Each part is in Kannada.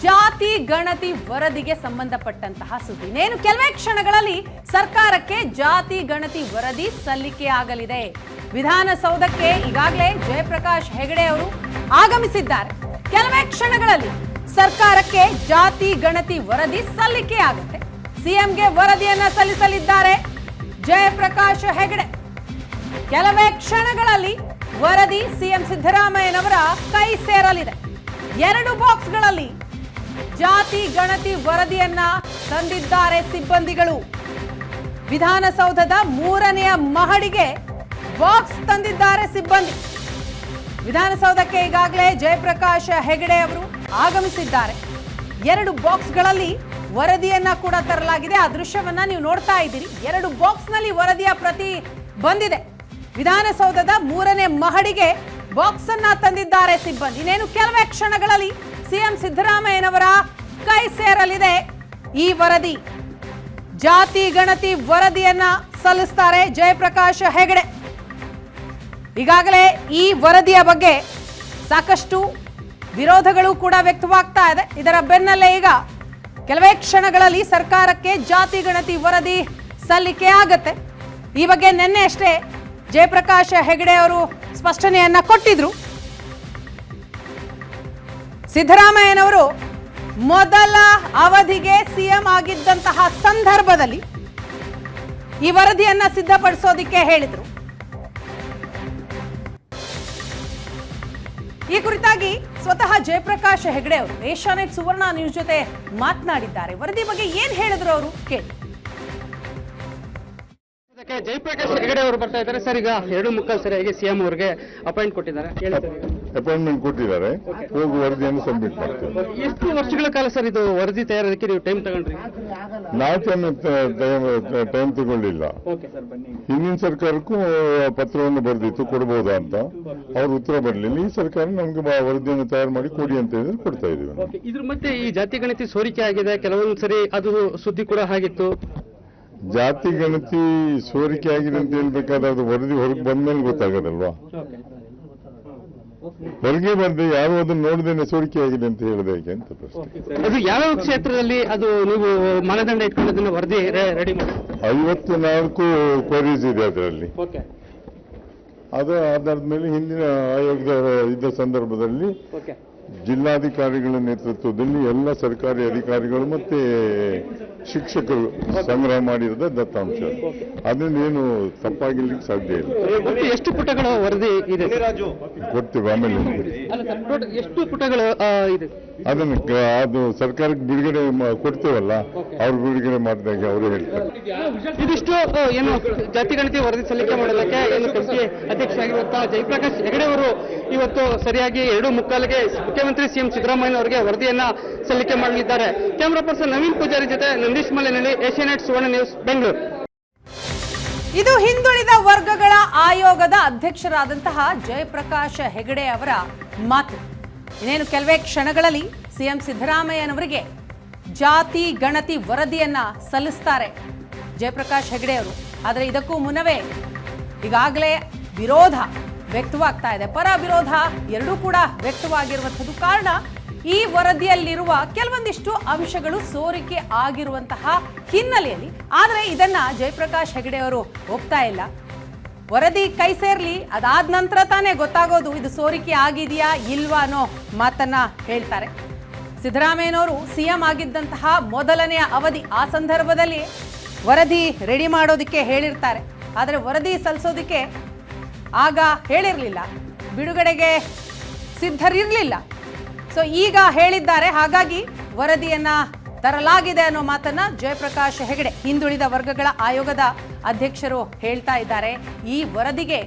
ಜಾತಿ ಗಣತಿ ವರದಿಗೆ ಸಂಬಂಧಪಟ್ಟಂತಹ ಸುದ್ದಿ. ಇನ್ನೇನು ಕೆಲವೇ ಕ್ಷಣಗಳಲ್ಲಿ ಸರ್ಕಾರಕ್ಕೆ ಜಾತಿ ಗಣತಿ ವರದಿ ಸಲ್ಲಿಕೆಯಾಗಲಿದೆ. ವಿಧಾನಸೌಧಕ್ಕೆ ಈಗಾಗಲೇ ಜಯಪ್ರಕಾಶ್ ಹೆಗಡೆ ಅವರು ಆಗಮಿಸಿದ್ದಾರೆ. ಕೆಲವೇ ಕ್ಷಣಗಳಲ್ಲಿ ಸರ್ಕಾರಕ್ಕೆ ಜಾತಿ ಗಣತಿ ವರದಿ ಸಲ್ಲಿಕೆಯಾಗುತ್ತೆ. ಸಿಎಂಗೆ ವರದಿಯನ್ನ ಸಲ್ಲಿಸಲಿದ್ದಾರೆ ಜಯಪ್ರಕಾಶ್ ಹೆಗಡೆ. ಕೆಲವೇ ಕ್ಷಣಗಳಲ್ಲಿ ವರದಿ ಸಿಎಂ ಸಿದ್ದರಾಮಯ್ಯನವರ ಕೈ ಸೇರಲಿದೆ. 2 ಬಾಕ್ಸ್ಗಳಲ್ಲಿ ಜಾತಿ ಗಣತಿ ವರದಿಯನ್ನ ತಂದಿದ್ದಾರೆ ಸಿಬ್ಬಂದಿಗಳು. ವಿಧಾನಸೌಧದ 3ನೇ ಮಹಡಿಗೆ ಬಾಕ್ಸ್ ತಂದಿದ್ದಾರೆ ಸಿಬ್ಬಂದಿ. ವಿಧಾನಸೌಧಕ್ಕೆ ಈಗಾಗಲೇ ಜಯಪ್ರಕಾಶ್ ಹೆಗಡೆ ಅವರು ಆಗಮಿಸಿದ್ದಾರೆ. 2 ಬಾಕ್ಸ್ಗಳಲ್ಲಿ ವರದಿಯನ್ನ ಕೂಡ ತರಲಾಗಿದೆ. ಆ ದೃಶ್ಯವನ್ನ ನೀವು ನೋಡ್ತಾ ಇದ್ದೀರಿ. 2 ಬಾಕ್ಸ್ನಲ್ಲಿ ವರದಿಯ ಪ್ರತಿ ಬಂದಿದೆ. ವಿಧಾನಸೌಧದ 3ನೇ ಮಹಡಿಗೆ ಬಾಕ್ಸ್ ಅನ್ನ ತಂದಿದ್ದಾರೆ ಸಿಬ್ಬಂದಿ. ಇನ್ನೇನು ಕೆಲವೇ ಕ್ಷಣಗಳಲ್ಲಿ ಸಿಎಂ ಸಿದ್ದರಾಮಯ್ಯನವರ ಕೈ ಸೇರಲಿದೆ ಈ ವರದಿ. ಜಾತಿ ಗಣತಿ ವರದಿಯನ್ನ ಸಲ್ಲಿಸ್ತಾರೆ ಜಯಪ್ರಕಾಶ್ ಹೆಗಡೆ. ಈಗಾಗಲೇ ಈ ವರದಿಯ ಬಗ್ಗೆ ಸಾಕಷ್ಟು ವಿರೋಧಗಳು ಕೂಡ ವ್ಯಕ್ತವಾಗ್ತಾ ಇದೆ. ಇದರ ಬೆನ್ನಲ್ಲೇ ಈಗ ಕೆಲವೇ ಕ್ಷಣಗಳಲ್ಲಿ ಸರ್ಕಾರಕ್ಕೆ ಜಾತಿ ಗಣತಿ ವರದಿ ಸಲ್ಲಿಕೆ ಆಗತ್ತೆ. ಈ ಬಗ್ಗೆ ನಿನ್ನೆ ಅಷ್ಟೇ ಜಯಪ್ರಕಾಶ್ ಹೆಗಡೆ ಅವರು ಸ್ಪಷ್ಟನೆಯನ್ನ ಕೊಟ್ಟಿದ್ರು. ಸಿದ್ದರಾಮಯ್ಯನವರು ಮೊದಲ ಅವಧಿಗೆ ಸಿಎಂ ಆಗಿದ್ದಂತಹ ಸಂದರ್ಭದಲ್ಲಿ ಈ ವರದಿಯನ್ನ ಸಿದ್ಧಪಡಿಸೋದಿಕ್ಕೆ ಹೇಳಿದ್ರು. ಈ ಕುರಿತಾಗಿ ಸ್ವತಃ ಜಯಪ್ರಕಾಶ್ ಹೆಗಡೆ ಅವರು ಏಷ್ಯಾನೆಟ್ ಸುವರ್ಣ ನ್ಯೂಸ್ ಜೊತೆ ಮಾತನಾಡಿದ್ದಾರೆ. ವರದಿ ಬಗ್ಗೆ ಏನ್ ಹೇಳಿದ್ರು ಅವರು ಕೇಳಿ. ಜಯಪ್ರಕಾಶ್ ಹೆಗಡೆ ಅವರು ಬರ್ತಾ ಇದ್ದಾರೆ ಸರ್. ಈಗ 2:15 ಸರಿಯಾಗಿ ಸಿಎಂ ಅವರಿಗೆ ಅಪಾಯಿಂಟ್ ಕೊಟ್ಟಿದ್ದಾರೆ. ಅಪಾಯಿಂಟ್ಮೆಂಟ್ ಕೊಟ್ಟಿದ್ದಾರೆ. ಹೋಗಿ ವರದಿಯನ್ನು ಸಬ್ಮಿಟ್ ಮಾಡ್ತಾರೆ. ಎಷ್ಟು ವರ್ಷಗಳ ಕಾಲ ಸರ್ ಇದು ವರದಿ ತಯಾರಕ್ಕೆ ನೀವು ಟೈಮ್ ತಗೊಂಡ್ರಿ? ನಾವು ಟೈಮ್ ತಗೊಳ್ಳಿಲ್ಲ. ಹಿಂದಿನ ಸರ್ಕಾರಕ್ಕೂ ಪತ್ರವನ್ನು ಬರೆದಿತ್ತು ಕೊಡಬಹುದಾ ಅಂತ. ಅವ್ರು ಉತ್ತರ ಬರಲಿಲ್ಲ. ಈ ಸರ್ಕಾರ ನಮ್ಗೆ ವರದಿಯನ್ನು ತಯಾರು ಮಾಡಿ ಕೊಡಿ ಅಂತ ಹೇಳಿದ್ರೆ ಕೊಡ್ತಾ ಇದೀವಿ. ಇದ್ರ ಮತ್ತೆ ಈ ಜಾತಿ ಗಣತಿ ಸೋರಿಕೆ ಆಗಿದೆ. ಕೆಲವೊಂದು ಸರಿ ಅದು ಸುದ್ದಿ ಕೂಡ ಆಗಿತ್ತು. ಜಾತಿ ಗಣತಿ ಸೋರಿಕೆ ಆಗಿದೆ ಅಂತ ಹೇಳ್ಬೇಕಾದ್ರೆ ಅದು ವರದಿ ಹೊರಗೆ ಬಂದ್ಮೇಲೆ ಗೊತ್ತಾಗೋದಲ್ವಾ? ಹೊರಗೆ ಬಂದ್ರೆ ಯಾರು ಅದನ್ನು ನೋಡಿದೇನೆ ಸೋರಿಕೆ ಆಗಿದೆ ಅಂತ ಹೇಳಿದೆ ಹೇಗೆ ಅಂತ ಪ್ರಶ್ನೆ. ಅದು ಯಾವ ಕ್ಷೇತ್ರದಲ್ಲಿ ಅದು ನೀವು ಮಾನದಂಡ ಇಟ್ಕೊಂಡು ವರದಿ ರೆಡಿ ಮಾಡಿ? 54 ಕ್ವರೀಸ್ ಇದೆ ಅದರಲ್ಲಿ. ಅದು ಆಧಾರದ ಮೇಲೆ ಹಿಂದಿನ ಆಯೋಗದ ಇದ್ದ ಸಂದರ್ಭದಲ್ಲಿ ಜಿಲ್ಲಾಧಿಕಾರಿಗಳ ನೇತೃತ್ವದಲ್ಲಿ ಎಲ್ಲ ಸರ್ಕಾರಿ ಅಧಿಕಾರಿಗಳು ಮತ್ತೆ ಶಿಕ್ಷಕರು ಸಂಗ್ರಹ ಮಾಡಿರೋದ ದತ್ತಾಂಶ. ಅದನ್ನ ಏನು ತಪ್ಪಾಗಿರ್ಲಿಕ್ಕೆ ಸಾಧ್ಯ ಇಲ್ಲ. ಎಷ್ಟು ಪುಟಗಳ ವರದಿ ಇದೆ? ಕೊಡ್ತೀವಿ ಆಮೇಲೆ. ಎಷ್ಟು ಪುಟಗಳು ಇದೆ? ಅದನ್ನು ಅದು ಸರ್ಕಾರಕ್ಕೆ ಬಿಡುಗಡೆ ಕೊಡ್ತೇವಲ್ಲ, ಅವ್ರು ಬಿಡುಗಡೆ ಮಾಡಿದಾಗ ಅವರೇ ಹೇಳ್ತಾರೆ. ಇದಿಷ್ಟು ಏನು ಜಾತಿ ಗಣತಿ ವರದಿ ಸಲ್ಲಿಕೆ ಮಾಡೋದಕ್ಕೆ ಏನು ಕಮಿಟಿ ಅಧ್ಯಕ್ಷರಾಗಿರುವಂತಹ ಜಯಪ್ರಕಾಶ್ ಹೆಗಡೆ ಅವರು ಇವತ್ತು ಸರಿಯಾಗಿ 2:15ಗೆ ಮುಖ್ಯಮಂತ್ರಿ ಸಿಎಂ ಸಿದ್ದರಾಮಯ್ಯ ಅವರಿಗೆ ವರದಿಯನ್ನ ಸಲ್ಲಿಕೆ ಮಾಡಲಿದ್ದಾರೆ. ಕ್ಯಾಮರಾ ಪರ್ಸನ್ ನವೀನ್ ಪೂಜಾರಿ ಜೊತೆ ನಂದೀಶ್ ಮಲೆನಹಳ್ಳಿ, ಏಷ್ಯಾನೆಟ್ ಸುವರ್ಣ ನ್ಯೂಸ್, ಬೆಂಗಳೂರು. ಇದು ಹಿಂದುಳಿದ ವರ್ಗಗಳ ಆಯೋಗದ ಅಧ್ಯಕ್ಷರಾದಂತಹ ಜಯಪ್ರಕಾಶ್ ಹೆಗಡೆ ಅವರ ಮಾತು. ಇನ್ನೇನು ಕೆಲವೇ ಕ್ಷಣಗಳಲ್ಲಿ ಸಿಎಂ ಸಿದ್ದರಾಮಯ್ಯನವರಿಗೆ ಜಾತಿ ಗಣತಿ ವರದಿಯನ್ನ ಸಲ್ಲಿಸ್ತಾರೆ ಜಯಪ್ರಕಾಶ್ ಹೆಗಡೆ ಅವರು. ಆದರೆ ಇದಕ್ಕೂ ಮುನ್ನವೇ ಈಗಾಗಲೇ ವಿರೋಧ ವ್ಯಕ್ತವಾಗ್ತಾ ಇದೆ. ಪರ ವಿರೋಧ ಎರಡೂ ಕೂಡ ವ್ಯಕ್ತವಾಗಿರುವಂಥದ್ದು. ಕಾರಣ ಈ ವರದಿಯಲ್ಲಿರುವ ಕೆಲವೊಂದಿಷ್ಟು ಅಂಶಗಳು ಸೋರಿಕೆ ಆಗಿರುವಂತಹ ಹಿನ್ನೆಲೆಯಲ್ಲಿ. ಆದರೆ ಇದನ್ನ ಜಯಪ್ರಕಾಶ್ ಹೆಗಡೆ ಅವರು ಒಪ್ತಾ ಇಲ್ಲ. ವರದಿ ಕೈ ಸೇರ್ಲಿ, ಅದಾದ ನಂತರ ತಾನೇ ಗೊತ್ತಾಗೋದು ಇದು ಸೋರಿಕೆ ಆಗಿದೆಯಾ ಇಲ್ವಾ ಅನ್ನೋ ಮಾತನ್ನ ಹೇಳ್ತಾರೆ. ಸಿದ್ದರಾಮಯ್ಯನವರು ಸಿಎಂ ಆಗಿದ್ದಂತಹ ಮೊದಲನೆಯ ಅವಧಿ, ಆ ಸಂದರ್ಭದಲ್ಲಿ ವರದಿ ರೆಡಿ ಮಾಡೋದಕ್ಕೆ ಹೇಳಿರ್ತಾರೆ. ಆದರೆ ವರದಿ ಸಲ್ಲಿಸೋದಕ್ಕೆ ಆಗ ಹೇಳಿರಲಿಲ್ಲ, ಬಿಡುಗಡೆಗೆ ಸಿದ್ಧರಿರಲಿಲ್ಲ. ಸೊ ಈಗ ಹೇಳಿದ್ದಾರೆ. ಹಾಗಾಗಿ ವರದಿಯನ್ನ ತರಲಾಗಿದೆ ಅನ್ನೋ ಮಾತನ್ನ ಜಯಪ್ರಕಾಶ್ ಹೆಗಡೆ, ಹಿಂದುಳಿದ ವರ್ಗಗಳ ಆಯೋಗದ ಅಧ್ಯಕ್ಷರು ಹೇಳ್ತಾ ಇದ್ದಾರೆ. ಈ ವರದಿಗೆ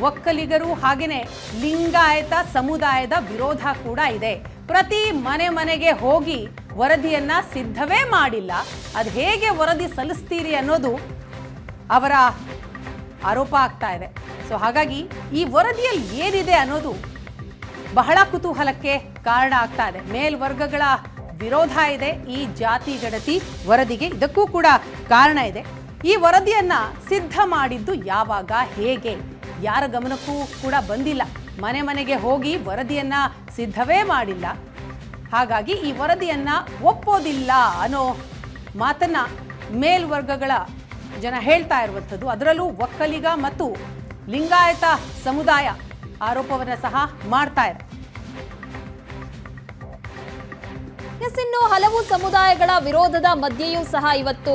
ಒಕ್ಕಲಿಗರು ಹಾಗೆಯೇ ಲಿಂಗಾಯತ ಸಮುದಾಯದ ವಿರೋಧ ಕೂಡ ಇದೆ. ಪ್ರತಿ ಮನೆಗೆ ಹೋಗಿ ವರದಿಯನ್ನ ಸಿದ್ಧವೇ ಮಾಡಿಲ್ಲ. ಅದು ಹೇಗೆ ವರದಿ ಸಲ್ಲಿಸ್ತೀರಿ ಅನ್ನೋದು ಅವರ ಆರೋಪ ಆಗ್ತಾ ಇದೆ. ಸೊ ಹಾಗಾಗಿ ಈ ವರದಿಯಲ್ಲಿ ಏನಿದೆ ಅನ್ನೋದು ಬಹಳ ಕುತೂಹಲಕ್ಕೆ ಕಾರಣ ಆಗ್ತಾ ಇದೆ. ಮೇಲ್ವರ್ಗಗಳ ವಿರೋಧ ಇದೆ ಈ ಜಾತಿ ಗಣತಿ ವರದಿಗೆ. ಇದಕ್ಕೂ ಕೂಡ ಕಾರಣ ಇದೆ. ಈ ವರದಿಯನ್ನ ಸಿದ್ಧ ಮಾಡಿದ್ದು ಯಾವಾಗ, ಹೇಗೆ, ಯಾರ ಗಮನಕ್ಕೂ ಕೂಡ ಬಂದಿಲ್ಲ. ಮನೆಗೆ ಹೋಗಿ ವರದಿಯನ್ನ ಸಿದ್ಧವೇ ಮಾಡಿಲ್ಲ. ಹಾಗಾಗಿ ಈ ವರದಿಯನ್ನ ಒಪ್ಪೋದಿಲ್ಲ ಅನ್ನೋ ಮಾತನ್ನ ಮೇಲ್ವರ್ಗಗಳ ಜನ ಹೇಳ್ತಾ ಇರುವಂಥದ್ದು. ಅದರಲ್ಲೂ ಒಕ್ಕಲಿಗ ಮತ್ತು ಲಿಂಗಾಯತ ಸಮುದಾಯ ಆರೋಪವನ್ನ ಸಹ ಮಾಡ್ತಾ ಇದೆ. ಇನ್ನು ಹಲವು ಸಮುದಾಯಗಳ ವಿರೋಧದ ಮಧ್ಯೆಯೂ ಸಹ ಇವತ್ತು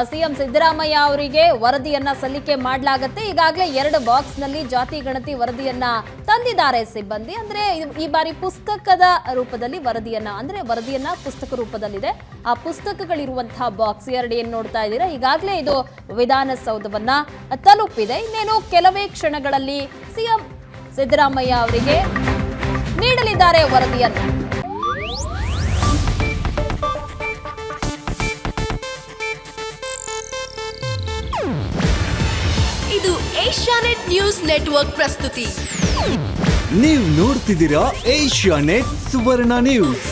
ಸಿಎಂ ಸಿದ್ದರಾಮಯ್ಯ ಅವರಿಗೆ ವರದಿಯನ್ನ ಸಲ್ಲಿಕೆ ಮಾಡಲಾಗುತ್ತೆ. ಈಗಾಗಲೇ 2 ಬಾಕ್ಸ್ನಲ್ಲಿ ಜಾತಿ ಗಣತಿ ವರದಿಯನ್ನ ತಂದಿದ್ದಾರೆ ಸಿಬ್ಬಂದಿ. ಅಂದ್ರೆ ಈ ಬಾರಿ ಪುಸ್ತಕದ ರೂಪದಲ್ಲಿ ವರದಿಯನ್ನ ಪುಸ್ತಕ ರೂಪದಲ್ಲಿದೆ. ಆ ಪುಸ್ತಕಗಳಿರುವಂತಹ ಬಾಕ್ಸ್ 2 ಏನ್ ನೋಡ್ತಾ ಇದ್ದೀರಾ, ಈಗಾಗಲೇ ಇದು ವಿಧಾನಸೌಧವನ್ನ ತಲುಪಿದೆ. ಇನ್ನೇನು ಕೆಲವೇ ಕ್ಷಣಗಳಲ್ಲಿ ಸಿಎಂ ಸಿದ್ದರಾಮಯ್ಯ ಅವರಿಗೆ ನೀಡಲಿದ್ದಾರೆ ವರದಿಯನ್ನು. ಇದು ಏಷ್ಯಾನೆಟ್ ನ್ಯೂಸ್ ನೆಟ್ವರ್ಕ್ ಪ್ರಸ್ತುತಿ. ನೀವು ನೋಡ್ತಿದ್ದೀರಾ ಏಷ್ಯಾನೆಟ್ ಸುವರ್ಣ ನ್ಯೂಸ್.